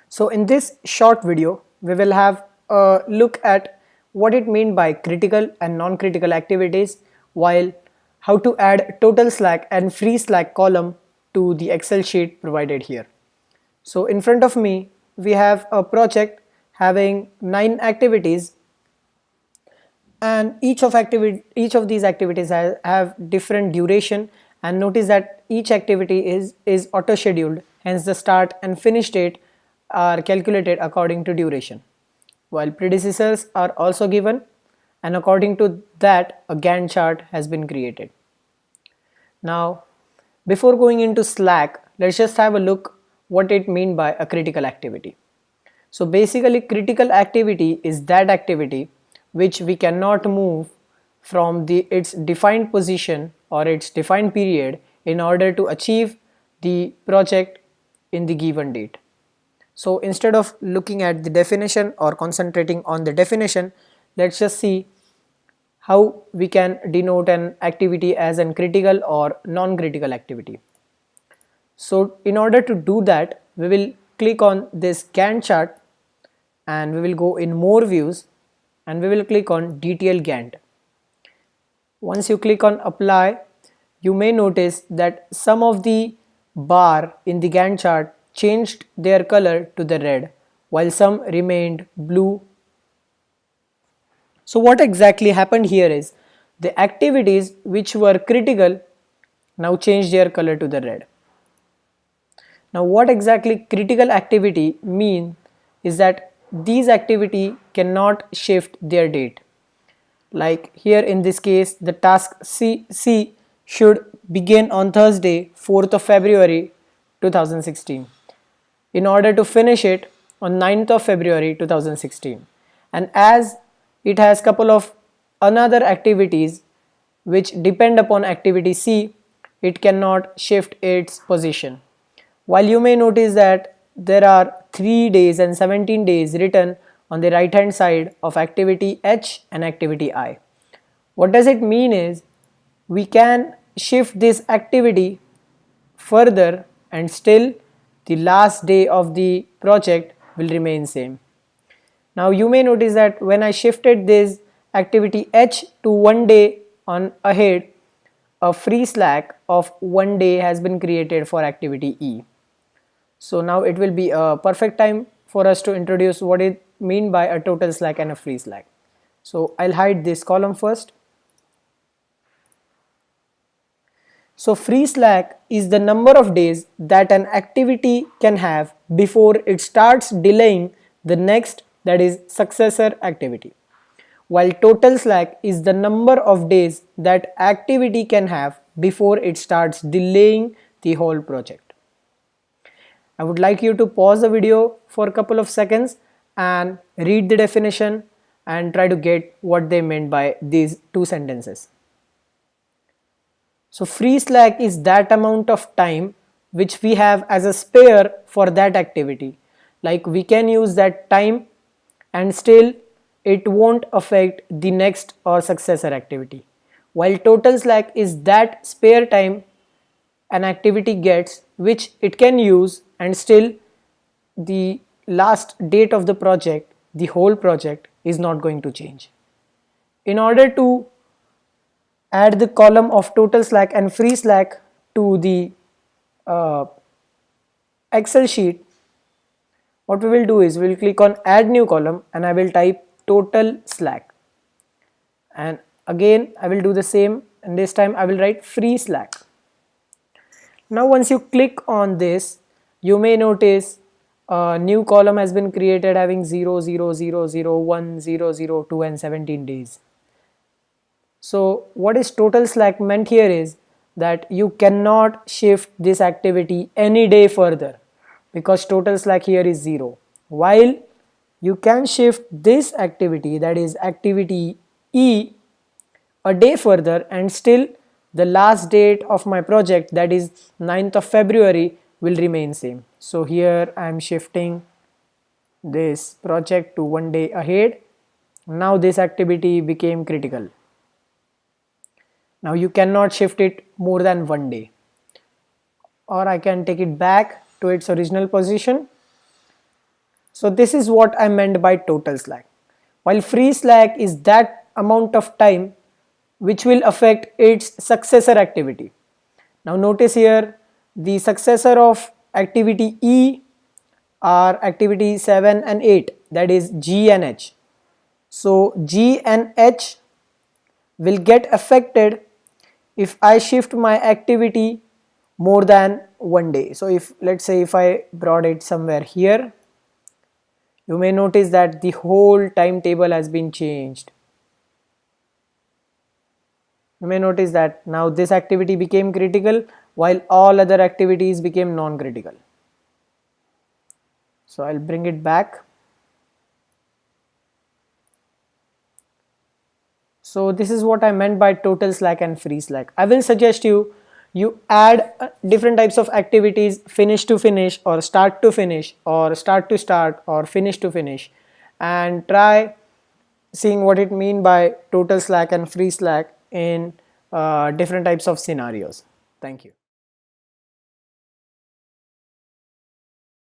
So in this short video, we will have a look at what it means by critical and non-critical activities, while how to add total slack and free slack column to the Excel sheet provided here. So in front of me, we have a project having 9 activities, and each of these activities have different duration, and notice that each activity is auto scheduled, hence the start and finish date are calculated according to duration, while predecessors are also given, and according to that a Gantt chart has been created. Now before going into Slack, let's just have a look what it means by a critical activity. So basically critical activity is that activity which we cannot move from its defined position or its defined period in order to achieve the project in the given date. So instead of looking at the definition or concentrating on the definition, let's just see how we can denote an activity as an critical or non-critical activity. So in order to do that, we will click on this Gantt chart and we will go in more views and we will click on detail Gantt. Once you click on apply, you may notice that some of the bar in the Gantt chart changed their color to the red while some remained blue. So what exactly happened here is the activities which were critical now changed their color to the red. Now what exactly critical activity mean is that these activity cannot shift their date. Like here in this case, the task C should begin on Thursday 4th of February 2016 in order to finish it on 9th of February 2016, and as it has couple of another activities which depend upon activity C, it cannot shift its position. While you may notice that there are 3 days and 17 days written on the right hand side of activity H and activity I. What does it mean is we can shift this activity further and still the last day of the project will remain same. Now you may notice that when I shifted this activity H to 1 day on ahead, a free slack of 1 day has been created for activity E. So now it will be a perfect time for us to introduce what it mean by a total slack and a free slack. So I'll hide this column first. So free slack is the number of days that an activity can have before it starts delaying the next, that is successor activity, while total slack is the number of days that activity can have before it starts delaying the whole project. I would like you to pause the video for a couple of seconds and read the definition and try to get what they meant by these two sentences. So free slack is that amount of time which we have as a spare for that activity. Like we can use that time and still it won't affect the next or successor activity. While total slack is that spare time an activity gets which it can use and still the last date of the project, the whole project is not going to change. In order to add the column of total slack and free slack to the uh, Excel sheet, what we will do is we will click on add new column and I will type total slack, and again I will do the same, and this time I will write free slack. Now once you click on this, you may notice a new column has been created having 0, 0, 0, 0, 1, 0, 0, 2 and 17 days. So what is total slack meant here is that you cannot shift this activity any day further because total slack here is 0, while you can shift this activity, that is activity E, a day further and still the last date of my project, that is 9th of February, will remain same. So here I am shifting this project to 1 day ahead. Now this activity became critical. Now you cannot shift it more than 1 day, or I can take it back to its original position So this is what I meant by total slack. While free slack is that amount of time which will affect its successor activity. Now notice here the successor of activity E are activity 7 and 8, that is G and H. So G and H will get affected if I shift my activity more than one day. So if, let's say, if I brought it somewhere here, you may notice that the whole timetable has been changed. You may notice that now this activity became critical while all other activities became non-critical. So I'll bring it back. So this is what I meant by total slack and free slack. I will suggest you add different types of activities, finish to finish or start to finish or start to start or finish to finish, and try seeing what it mean by total slack and free slack in different types of scenarios. Thank you.